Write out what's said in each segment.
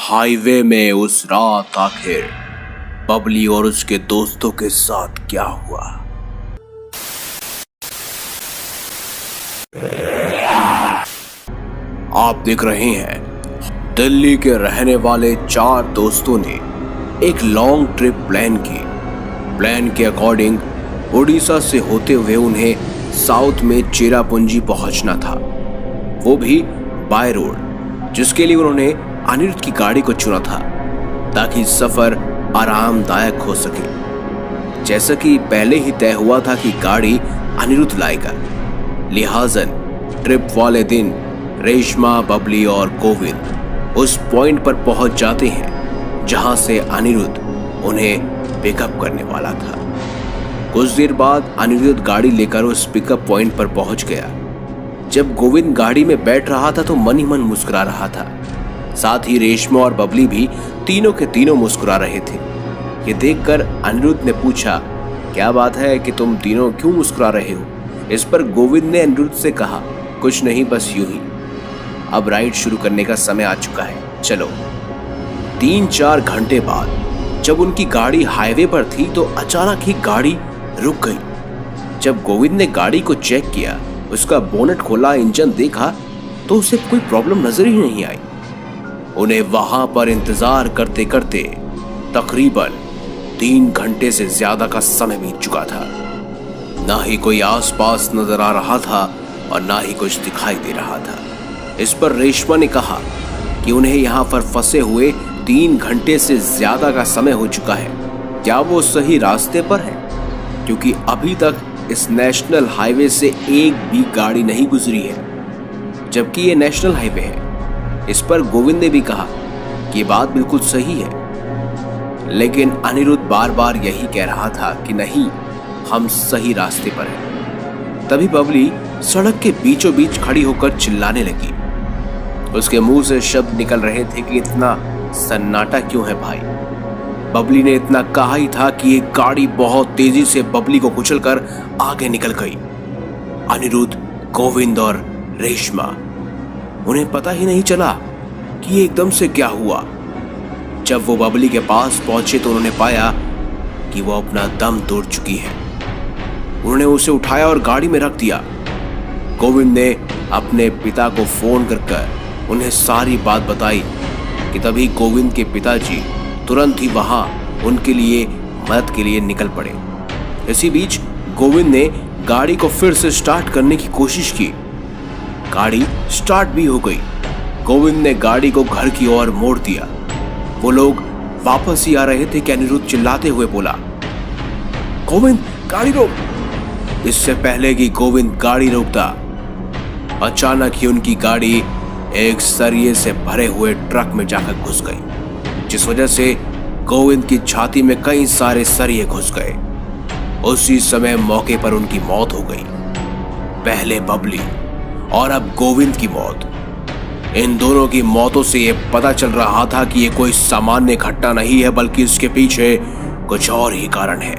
Highway में उस रात आखिर बबली और उसके दोस्तों के साथ क्या हुआ। आप देख रहे हैं दिल्ली के रहने वाले 4 दोस्तों ने एक लॉन्ग ट्रिप प्लान की। प्लान के अकॉर्डिंग उड़ीसा से होते हुए उन्हें साउथ में चेरापूंजी पहुंचना था, वो भी बाय रोड, जिसके लिए उन्होंने अनिरुद्ध की गाड़ी को चुना था ताकि सफर आरामदायक हो सके। जैसा कि पहले ही तय हुआ था कि गाड़ी अनिरुद्ध लाएगा, लिहाजन ट्रिप वाले दिन रेशमा, बबली और गोविंद उस पॉइंट पर पहुंच जाते हैं जहां से अनिरुद्ध उन्हें पिकअप करने वाला था। कुछ देर बाद अनिरुद्ध गाड़ी लेकर उस पिकअप पॉइंट पर पहुंच गया। जब गोविंद गाड़ी में बैठ रहा था तो मन ही मन मुस्कुरा रहा था। साथ ही रेशमा और बबली भी तीनों के तीनों मुस्कुरा रहे थे। ये देखकर अनिरुद्ध ने पूछा, क्या बात है कि तुम तीनों क्यों मुस्कुरा रहे हो? इस पर गोविंद ने अनिरुद्ध से कहा, कुछ नहीं, बस यूं ही। अब राइड शुरू करने का समय आ चुका है, चलो। 3-4 घंटे बाद जब उनकी गाड़ी हाईवे पर थी तो अचानक ही गाड़ी रुक गई। जब गोविंद ने गाड़ी को चेक किया, उसका बोनट खोला, इंजन देखा तो उसे कोई प्रॉब्लम नजर ही नहीं आई। उन्हें वहां पर इंतजार करते करते तकरीबन 3 घंटे से ज्यादा का समय बीत चुका था। ना ही कोई आसपास नजर आ रहा था और ना ही कुछ दिखाई दे रहा था। इस पर रेशमा ने कहा कि उन्हें यहाँ पर फंसे हुए 3 घंटे से ज्यादा का समय हो चुका है। क्या वो सही रास्ते पर है? क्योंकि अभी तक इस नेशनल हाईवे से एक भी गाड़ी नहीं गुजरी है, जबकि ये नेशनल हाईवे है। इस पर गोविंद ने भी कहा कि बात बिल्कुल सही है, लेकिन अनिरुद्ध बार बार यही कह रहा था कि नहीं, हम सही रास्ते पर हैं। तभी बबली सड़क के बीचों बीच खड़ी होकर चिल्लाने लगी। उसके मुंह से शब्द निकल रहे थे कि इतना सन्नाटा क्यों है भाई। बबली ने इतना कहा ही था कि एक गाड़ी बहुत तेजी से बबली को कुचलकर आगे निकल गई। अनिरुद्ध, गोविंद और रेशमा, उन्हें पता ही नहीं चला कि ये एकदम से क्या हुआ। जब वो बबली के पास पहुंचे तो उन्होंने पाया कि वो अपना दम तोड़ चुकी है। उन्होंने उसे उठाया और गाड़ी में रख दिया। गोविंद ने अपने पिता को फोन कर उन्हें सारी बात बताई कि तभी गोविंद के पिताजी तुरंत ही वहां उनके लिए मदद के लिए निकल पड़े। इसी बीच गोविंद ने गाड़ी को फिर से स्टार्ट करने की कोशिश की। गाड़ी स्टार्ट भी हो गई। गोविंद ने गाड़ी को घर की ओर मोड़ दिया। वो लोग वापस ही आ रहे थे कि अनिरुद्ध चिल्लाते हुए बोला, गोविंद गाड़ी रोक। इससे पहले कि गोविंद गाड़ी रोकता, अचानक ही उनकी गाड़ी एक सरिये से भरे हुए ट्रक में जाकर घुस गई, जिस वजह से गोविंद की छाती में कई सारे सरिये घुस गए। उसी समय मौके पर उनकी मौत हो गई। पहले बबली और अब गोविंद की मौत। इन दोनों की मौतों से यह पता चल रहा था कि यह कोई सामान्य घटना नहीं है, बल्कि इसके पीछे कुछ और ही कारण है।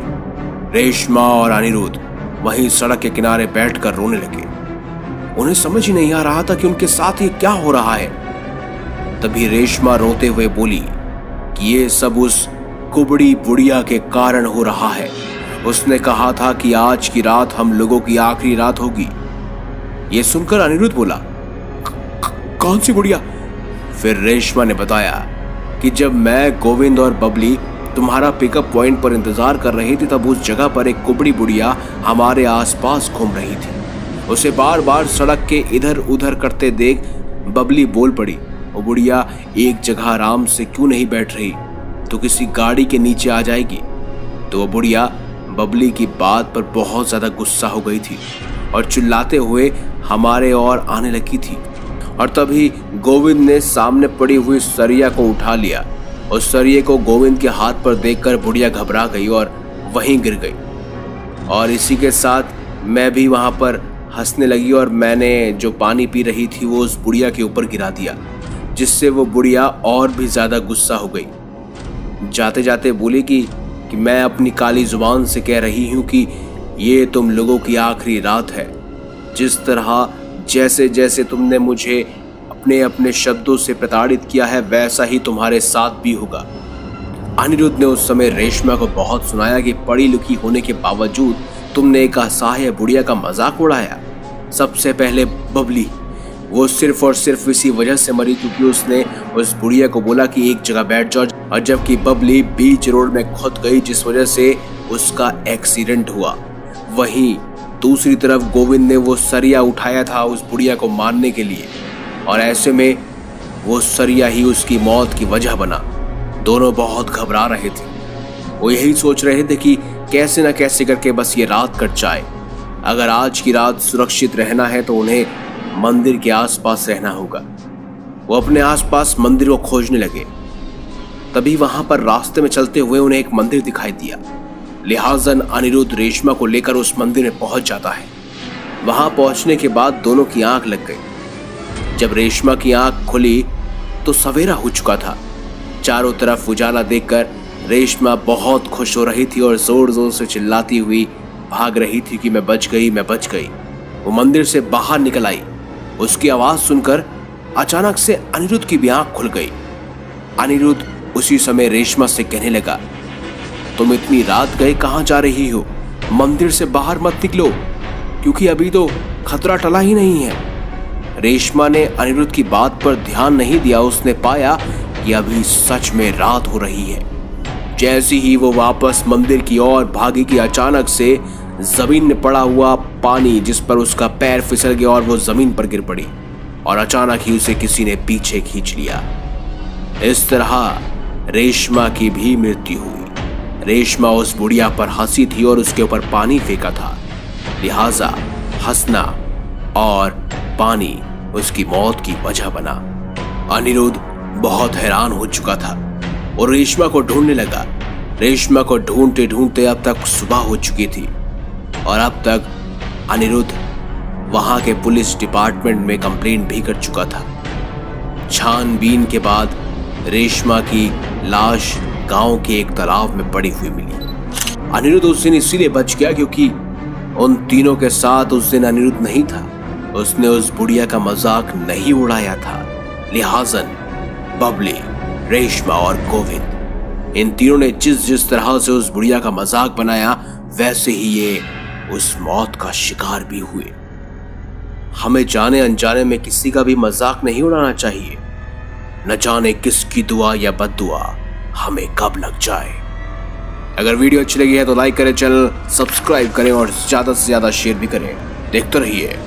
रेशमा और अनिरुद्ध वहीं सड़क के किनारे बैठकर रोने लगे। उन्हें समझ ही नहीं आ रहा था कि उनके साथ ये क्या हो रहा है। तभी रेशमा रोते हुए बोली कि ये सब उस कुबड़ी बुढ़िया के कारण हो रहा है। उसने कहा था कि आज की रात हम लोगों की आखिरी रात होगी। ये सुनकर अनिरुद्ध बोला, कौन सी बुढ़िया? फिर रेशमा ने बताया कि जब मैं, गोविंद और बबली तुम्हारा पिकअप पॉइंट पर इंतजार कर रही थी, तब उस जगह पर एक कुबड़ी बुढ़िया हमारे आसपास घूम रही थी। उसे बार बार सड़क के इधर उधर करते देख बबली बोल पड़ी, वो बुढ़िया एक जगह आराम से क्यों नहीं बैठ रही, तो किसी गाड़ी के नीचे आ जाएगी। तो वो बुढ़िया बबली की बात पर बहुत ज्यादा गुस्सा हो गई थी और चिल्लाते हुए हमारे ओर आने लगी थी। और तभी गोविंद ने सामने पड़ी हुई सरिया को उठा लिया। उस सरिये को गोविंद के हाथ पर देखकर बुढ़िया घबरा गई और वहीं गिर गई। और इसी के साथ मैं भी वहां पर हंसने लगी और मैंने जो पानी पी रही थी वो उस बुढ़िया के ऊपर गिरा दिया, जिससे वो बुढ़िया और भी ज्यादा गुस्सा हो गई। जाते जाते बोली कि मैं अपनी काली जुबान से कह रही हूं कि ये तुम लोगों की आखिरी रात है। जिस तरह जैसे जैसे तुमने मुझे अपने अपने शब्दों से प्रताड़ित किया है, वैसा ही तुम्हारे साथ भी होगा। अनिरुद्ध ने उस समय रेशमा को बहुत सुनाया कि पढ़ी लिखी होने के बावजूद तुमने एक असहाय बुढ़िया का मजाक उड़ाया। सबसे पहले बबली, वो सिर्फ और सिर्फ इसी वजह से मरी क्योंकि उसने उस बुढ़िया को बोला कि एक जगह बैठ जाओ, और जबकि बबली बीच रोड में खुद गई जिस वजह से उसका एक्सीडेंट हुआ। वहीं दूसरी तरफ गोविंद ने वो सरिया उठाया था उस बुढ़िया को मारने के लिए, और ऐसे में वो सरिया ही उसकी मौत की वजह बना। दोनों बहुत घबरा रहे थे। वो यही सोच रहे थे कि कैसे न कैसे करके बस ये रात कट जाए। अगर आज की रात सुरक्षित रहना है तो उन्हें मंदिर के आसपास रहना होगा। वो अपने आसपास मंदिर को खोजने लगे। तभी वहां पर रास्ते में चलते हुए उन्हें एक मंदिर दिखाई दिया। लिहाजन अनिरुद्ध रेशमा को लेकर उस मंदिर में पहुंच जाता है। वहां पहुंचने के बाद दोनों की आंख लग गई। जब रेशमा की आंख खुली तो सवेरा हो चुका था। चारों तरफ उजाला देखकर रेशमा बहुत खुश हो रही थी और जोर जोर से चिल्लाती हुई भाग रही थी कि मैं बच गई, मैं बच गई। वो मंदिर से बाहर निकल आई। उसकी आवाज सुनकर अचानक से अनिरुद्ध की भी आंख खुल गई। अनिरुद्ध उसी समय रेशमा से कहने लगा, तुम इतनी रात गए कहां जा रही हो? मंदिर से बाहर मत निकलो क्योंकि अभी तो खतरा टला ही नहीं है। रेशमा ने अनिरुद्ध की बात पर ध्यान नहीं दिया। उसने पाया कि अभी सच में रात हो रही है। जैसे ही वो वापस मंदिर की ओर भागी कि अचानक से जमीन में पड़ा हुआ पानी जिस पर उसका पैर फिसल गया और वो जमीन पर गिर पड़ी, और अचानक ही उसे किसी ने पीछे खींच लिया। इस तरह रेशमा की भी मृत्यु हुई। रेशमा उस बुढ़िया पर हंसी थी और उसके ऊपर पानी फेंका था, लिहाजा हंसना और पानी उसकी मौत की वजह बना। अनिरुद्ध बहुत हैरान हो चुका था और रेशमा को ढूंढने लगा। रेशमा को ढूंढते ढूंढते अब तक सुबह हो चुकी थी और अब तक अनिरुद्ध वहां के पुलिस डिपार्टमेंट में कंप्लेंट भी कर चुका था। छानबीन के बाद रेशमा की लाश गांव के एक तालाब में पड़ी हुई मिली। अनिरुद्ध उस दिन इसीलिए बच गया क्योंकि उन तीनों के साथ उस दिन अनिरुद्ध नहीं था। उसने उस बुढ़िया का मजाक नहीं उड़ाया था। लिहाजन बबली, रेशमा और गोविंद, इन तीनों ने जिस जिस तरह से उस बुढ़िया का मजाक बनाया वैसे ही ये उस मौत का शिकार भी हुए। हमें जाने अनजाने में किसी का भी मजाक नहीं उड़ाना चाहिए। न जाने किसकी दुआ या बद्दुआ हमें कब लग जाए। अगर वीडियो अच्छी लगी है तो लाइक करें, चैनल सब्सक्राइब करें और ज्यादा से ज्यादा शेयर भी करें। देखते रहिए